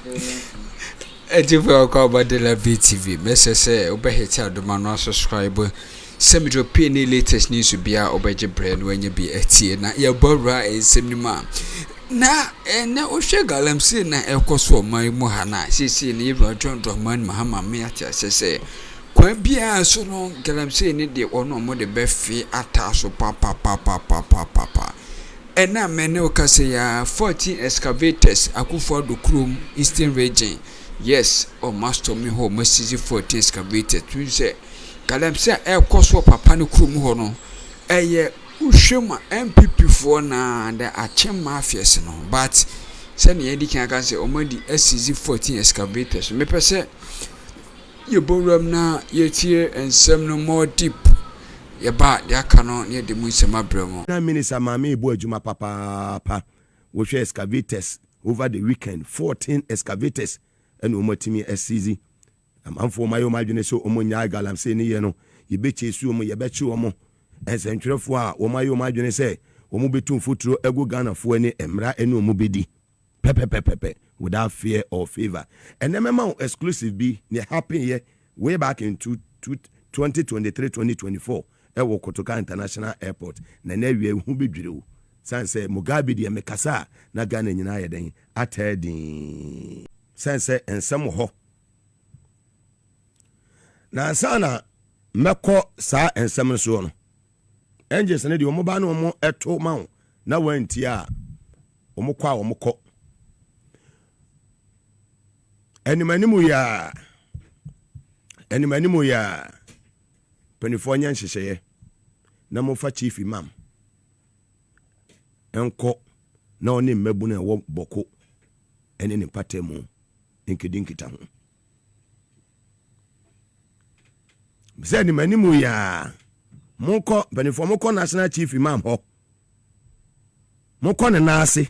If you call about the Likee TV, Mrs. Obehita, the man subscriber. Some European latest news to be our Obeja brand when you be a tea. Now, your Barbara is semi-man. Now, and now, Galam say, na Elcos for my Mohana. She see never John Drummond, Mahama Miata, say. Quite be so long, Galam say, need the one more the best fee at Tasso, papa. And now, Meno Cassia 14 excavators, Akufo-Addo Chrome, Eastern region. Yes, or master me home, Mrs. 14 excavators. We say, Galam say, El Coswo Papa no Chrome Hono. Ye, Ushuma NPP for na and the Achem Mafias no. But, send the Eddie can say, Omadi SCZ 14 excavators. Me per se, you borum na, ye tear and some no more deep. Ye bat ya canon near the Musama Bremo. 9 minutes a mammy boy Juma Papa, which excavators over the weekend, 14 excavators, and Umotimi SCZ. A man for my own so Omonia Galam say, no, you bet you, you bet you, Omo, and Central Four, or my own say, Omobitun Futuro, Ego Ghana for any Emra and Omobidi. Pepe, without fear or favor. And the memo exclusive be near happy year way back in 2023-2024. Ewo Kotoka International Airport na newie hu bidwire sanse Mugabe de mekasa na Ghana nyina ye den atedin sanse ensem ho na sana meko sa ensem so no engines ne de omoba na omo eto ma na wanti a omokwa omokọ enimanimu ya Penifonian Shisheye Namofa Chief Imam Enko na oni mebune wo boko ene ni patemu inkidinkita ho Mzeni manimu ya Moko Penifomoko National Chief Imam ho Moko ne nase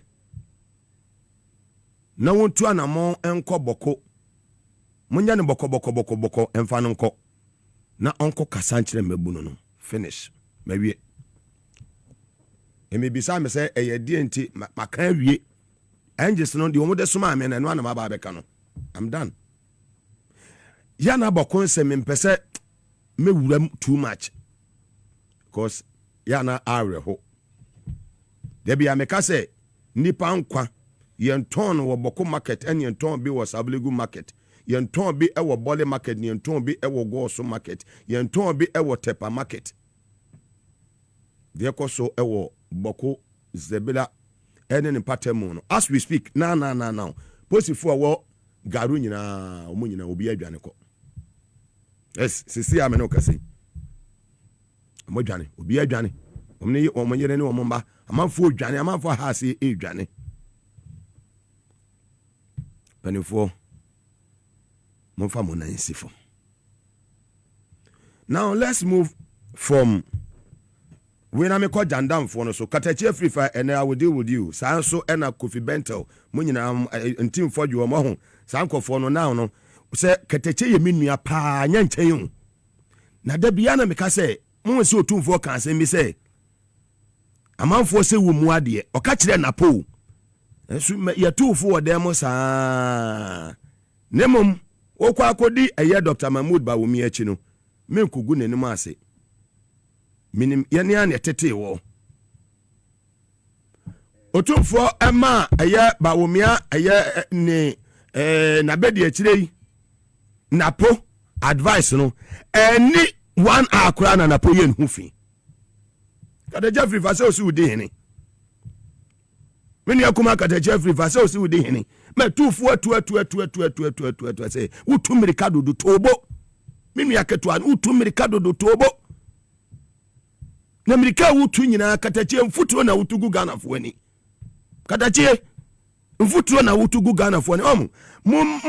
na wontu anamo enko boko Munya ne boko emfa nko na onko kasanchire mebuno no finish mawie emebisa me say eyedie nti maka wie angels no de omo soma me na no anama ba beka no I'm done ya na boko nsem mpese mewuram too much because ya na are ho de bia me ka say nipa nkwa yenton wo boko market en yenton bi wo sablegu market yenton bi ewo bole market yenton bi ewo goso market yenton bi ewo tepa market de so ewo boko zebila enen patemu no as we speak now posifu awo garu nyina omo nyina obi adwane ko yes sisi ameno kase omo dwane obi adwane omne omo yere ne omo mba amanfo odwane amanfo ha se edwane penifo Now let's move from when I call Jandam for no so Katachi free fire and I will deal with you. Sanso and a coffee bento. Munina and team for you among Sanko for no now. Say Katachi mean me a pa yan. Na debiana me say, Mon so 2 4 can say me say. A man for say wumuadi or catch them na po. Ya 2 4 demos Nemum. Okwa akodi eye Dr. Mahmoud Bawumi achi no menkugu nenim ase minim yene an etete wo otumfo ema eye Bawumia eye ne na bedi achire napo advice no any one akura na napo yen hufi kada Jeffrey fa se osi udi hene meni akuma kada Jeffrey fa se osi udi hene me tufu tu say utu mirikado do tobo mimi aketua utu mirikado do tobo na mirika utu nyina katache mfuturo na utugu Ghana fuani katache mfuturo na utugu Ghana fuani omu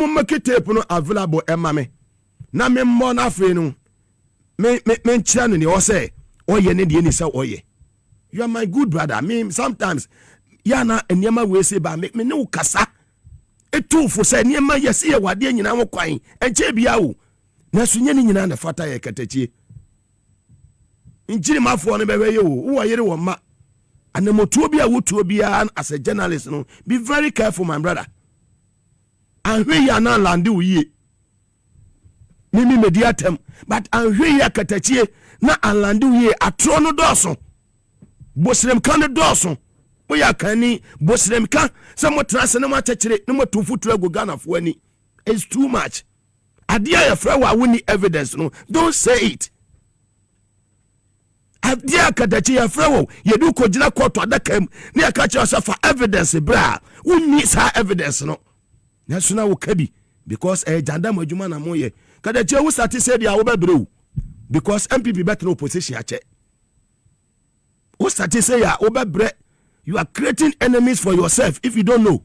make tape no available emame na me mo na afi no me nchira no ne o say oye ne de ni say oye you are my good brother me sometimes yana eniema we say ba me ne ukasa etu fo say niema yesi ye wade nyina wo kwan enche bia wo na sunye ni nyina na fata ye katachie injiri mafo no bebe ye wo yere wo ma anamotuo bia wotuo bia as a journalist no be very careful my brother anhwe ya na lande uye mimi mediatem but anhwe ya katachie na anlande uye atro no doso bosrem kan no doso moya kani bosrem kan se mo trase ne mo achechire ne mo tumfutu agu Ghana fo ani it's too much adia ya fra wa woni evidence no don't say it adia kadachi ya fra wo yedu ko gina court adakam ne akachi osafa evidence bra woni sa evidence no na so na wo kabi because janda madwuma na moye kadachi wo start say dia wo bebre because NPP better opposition ache wo start say ya wo bebre you are creating enemies for yourself if you don't know.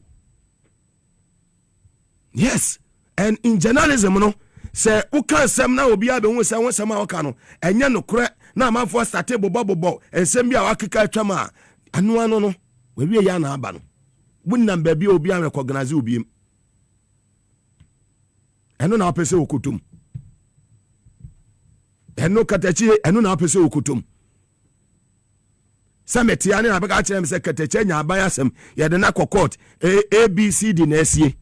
Yes, and in journalism no say who can sem na obi abe hu say won sem a waka no enye no kore na amanfo start bobo ensem bia wakeka atwama anu no we wie ya na aba no bunnam ba bia obi an recognize obi eno na apese okutum eno katachi eno na apese okutum sametia ne abeka kire me se katachi nya aban asem ye de na court ABCD na esie.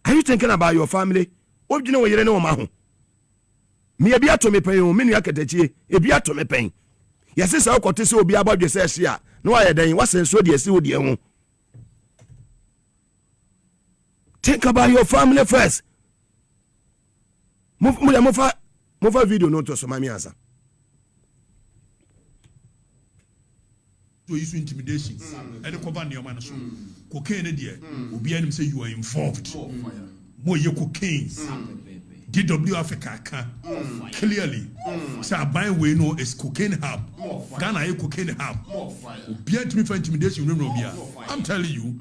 Are you thinking about your family? Objine wo yere ne wo ma ho. Me e bia to me pen o me nua katachi e bia to me pen. Yesi sa okote se obi abadwe se hia no aye den wasenso de esi wo de ho. Think about your family first. Move video no to so mami answer. To issue intimidation and the cover near man so cocaine dear obi anim say you are involved more ye cocaine DW Africa can clearly say buy we know is cocaine hub Ghana a cocaine hub obi anim for intimidation no bia. I'm telling you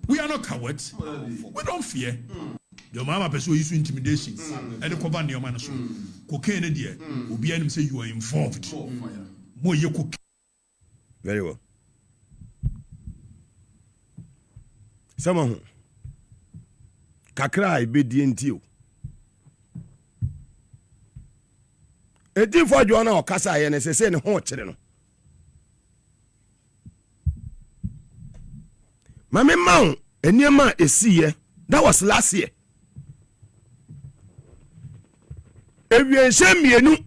we are not cowards, we don't fear. Your mama pursue issue intimidation and the cover near man so cocaine dear obi anim say you are involved more ye cocaine. Very well. Someone kakra ibedi ntio. Edi for Joanna okasa ye ne sese ne ho kire no. Mame maun eniema esiye that was last year. Ewiense mienu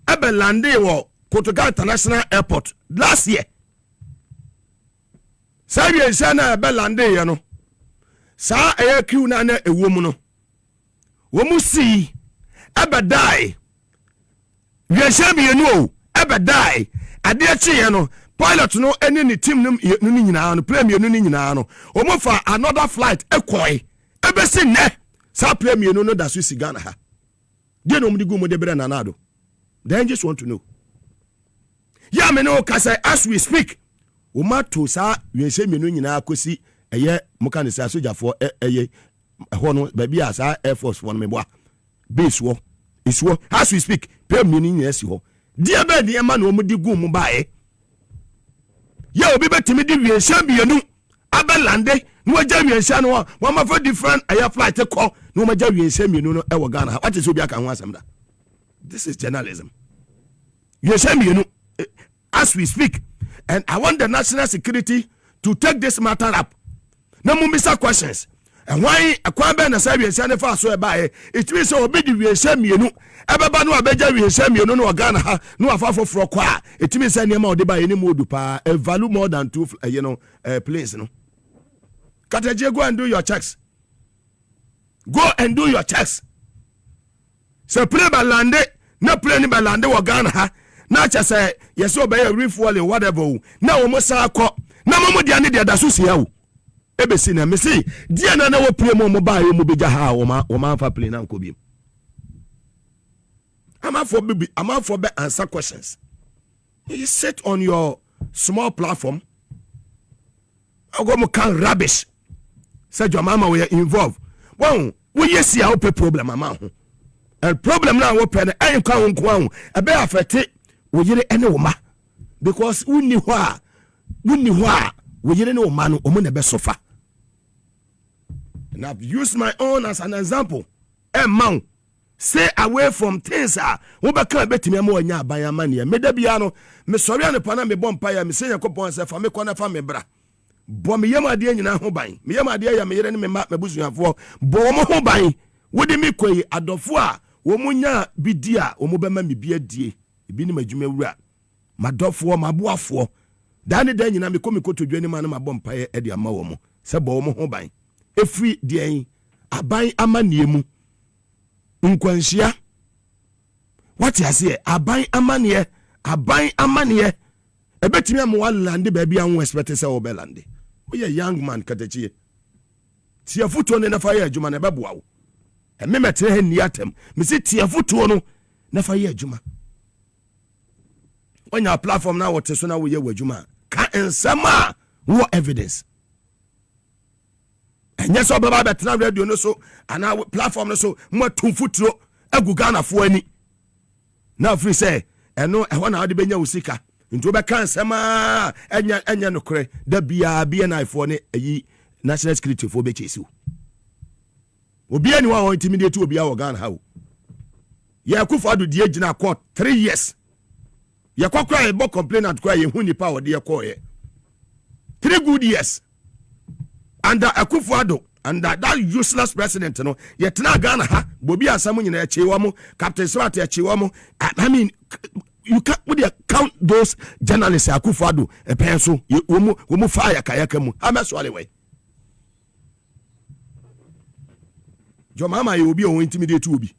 abelande wo Kotoka International Airport last year. Sabi sana belande ye no. Sa aircrew na na ewom no. Wo mu si abadai. Wiesha mienu o abadai. Ade achi ye no. Pilot no ene ni team no ni nyina no premier no ni nyina no. O mo fa another flight ekoi. Ebesi ne. Sa premier no da so si Ghana ha. De no mu di gu mo de bere na nado. They just want to know. Ya me no kasa as we speak umato sa wiense menu nyina akosi eye muka ne sa sojafo eye ho no ba bia sa Air Force won me boa base wo iswo as we speak pay menu nyina si ho dia ba dia ma no mudi gu mu bae ya obi betimi di wiense bienu abelande no agya wiense no wa ma for different air flight call no ma gya wiense menu no e wo Ghana what is obi aka ho asem da. This is journalism. Wiense bienu as we speak, and I want the national security to take this matter up. No more Mr. questions. And why a quabe na sabi and fa so by it means so be the same you ebeba no abeja we same you no Ghana ha no afafo for kwa it means say niam ode ba any modu pa value more than 2 planes no. Kataje go and do your checks. Go and do your checks. So play balande no play ni balande wa Ghana ha. Na cha say yes obey refuel or whatever na wo mosa akọ na mo dia ne dia da so sia wo ebesi na me see dia na wo pie mo ba ye mo beja ha wo ma fa play na nko bi am for be answer questions. You sit on your small platform I go mo can rubbish say your mama we involved won we yes ya wo problem mama ho and problem na wo pe na en kwa wo nko ho e be affect woyere ene woma because wunni ho a woyere ne woma no omo na be sofa. And I've used my own as an example. Man, stay away from things wo be kan betimi am onya aban amane me da bia no me sori an pa na me bom pa ya me se yakopon se fa me kona fa me bra bo me yam ade nyina ho ban me yam ade ya me yere ne me ma mabusuafo bo mo ho ban wodi me koyi adofo a wo munya bidi a wo mo bema me bi adie ebi ne madwuma wura madofo maboafo da ne da nyina me komi kotodwane ma na mabɔ mpae e de ama wo mo se bo mo ho ban efri de aban amanie mu nkwanhia wati ase aban amanie ebetimi amwa lande ba bia ho expect se wo be lande wo ye young man katachie tia foto ne na fa ye adwuma na beboa wo emme metre he ni atem me se tia foto no na fa ye adwuma onya platform na wote so na wo ye adwuma ka ensama wo evidence enye so baba betra radio no so ana platform no so mo tumfuturo aguga na fo ani na free say eno ehwo na wode benya usika nti obeka nsema enya nokre da bia na ifo ne ayi national security fo be chesiu obi ani wa intimidate obi a Ghana ha o ye Akufo-Addo die gina court 3 years ye kwakwa e bo complainant kwa ye hu nipa wode ye ko ye 3 good years under Akufo-Addo under that useless president no ye tena Ghana ha bobi asam nyina ye chewa mo Captain Swat ye chewa mo I mean you can't count those journalists Akufo-Addo e penso wo mu fire kayaka mu amaso alewe Jo mama you obi o intimidate obi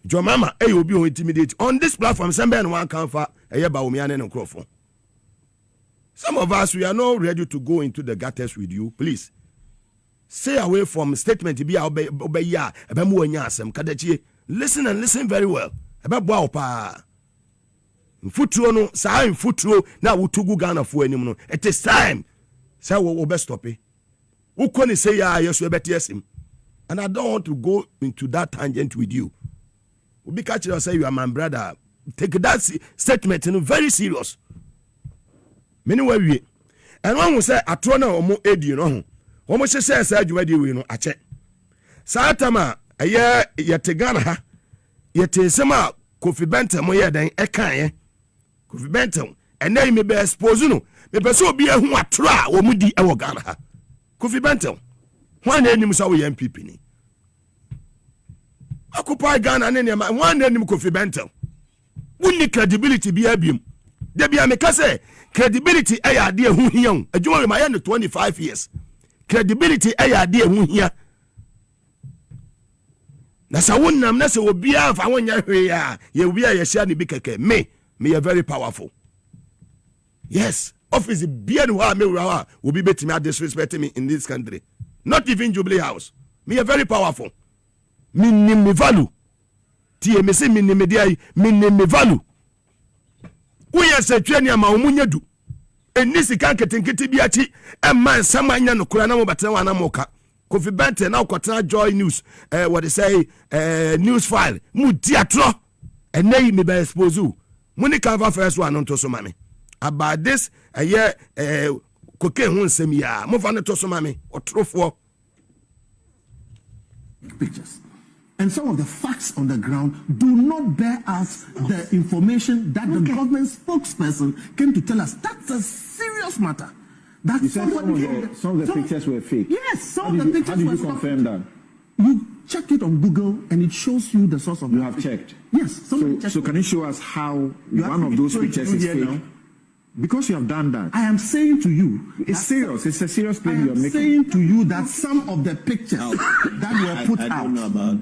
Jo mama obi o intimidate on this platform sembe no one can fa eye ba omi ane no crofo. Some of us, we are not ready to go into the gutters with you. Please stay away from statement to be obey ya ebemu anya asem kadachie. Listen and listen very well. Ebeboa opa mfuturo no saa mfuturo na wutugu Ghana fo anim no it is time say we be stop it. Ukoni say ya yeso ebetiesim, and I don't want to go into that tangent with you. Obi catch you say you are my brother. Take that statement very serious. Many we and one will say atro na omo edi no ho omo hye say adwumadi we no ache saatama eye yete Ghana ha yete sema Kofi Benton mo ye den ekan ye Kofi Benton enai me be expose no me pese obi ehu atro a omo di e wo Ghana ha Kofi Benton hwan na enim so wo NPP ni Occupy Ghana ne ne ma hwan na enim Kofi Benton wuni credibility bi abiem de bia me ka say credibility aya de hu hia adwuma ma ya no 25 years credibility aya de hu hia na sa wonnam na se obi afa wonya hwe ya ye obi a ye hia ne bi keke me are very powerful. Yes, office bia no ha me wura obi betimi disrespect me in this country, not even Jubilee House. Me are very powerful. Me value tie me se me dia me value. We are setwani ama omunye du enisi kan ketenkete bi achi emman samanya no kura na mo batena wana moka Kofi Benton na kwatena Joy News what they say news file mu diatro enei me be expose mu ni cover first one on to so mame about this cocaine hu nsem ya mo fa no to so mame otrofo pictures. And some of the facts on the ground do not bear out the information that the government spokesperson came to tell us. That's a serious matter. That some of the pictures were fake. Yes, some of the pictures were fake. How did you confirm that? You check it on Google and it shows you the source of You have checked? Yes. So can you show us how one of those pictures is fake? Now? Because you have done that. I am saying to you, it's serious. It's a serious claim you are making. I am saying to you that some of the pictures that were put out, don't know about.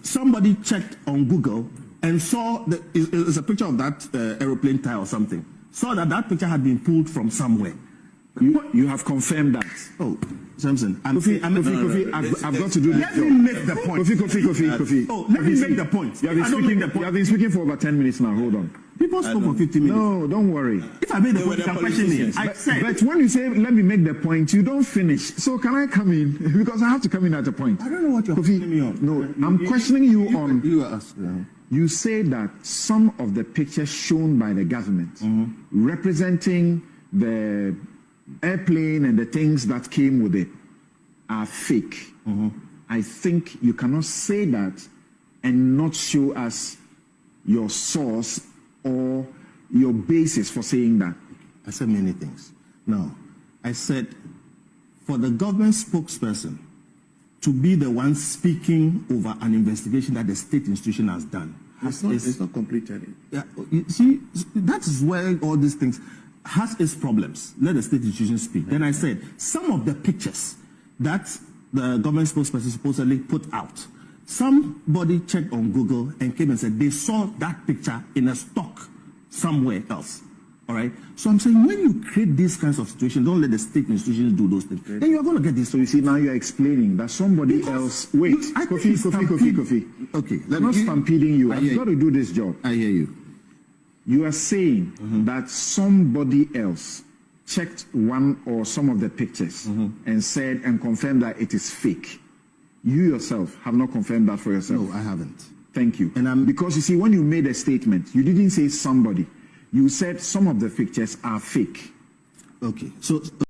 Somebody checked on Google and saw it's a picture of that aeroplane tire or something. Saw that picture had been pulled from somewhere. You have confirmed that. Oh, Samson. Kofi, I've got to do this. Let me make the point. Kofi. Oh, let me make the point. You have been speaking for over 10 minutes now. Hold on. People spoke for 50 minutes. No, don't worry. If I made the point, you can question me. I said. But when you say, let me make the point, you don't finish. So can I come in? Because I have to come in at a point. I don't know what you're questioning me on. No, I'm questioning you on. You are asking. You say that some of the pictures shown by the government representing the airplane and the things that came with it are fake. I think you cannot say that and not show us your source or your basis for saying that. I said many things. No. I said, for the government spokesperson to be the one speaking over an investigation that the state institution has done. It's not completed. Yeah, you see, that is where all these things has its problems. Let the state institution speak. Then I said, some of the pictures that the government spokesperson supposedly put out, somebody checked on Google and came and said they saw that picture in a stock somewhere else. All right. So I'm saying when you create these kinds of situations, don't let the state institutions do those things. Then you are going to get this. So you see, now you're explaining that somebody else. Wait, Kofi. Okay, I'm not stampeding you. I've got to do this job. I hear you. You are saying that somebody else checked one or some of the pictures and said and confirmed that it is fake. You yourself have not confirmed that for yourself. No, I haven't. Thank you. Because you see, when you made a statement, you didn't say somebody. You said some of the pictures are fake. Okay. So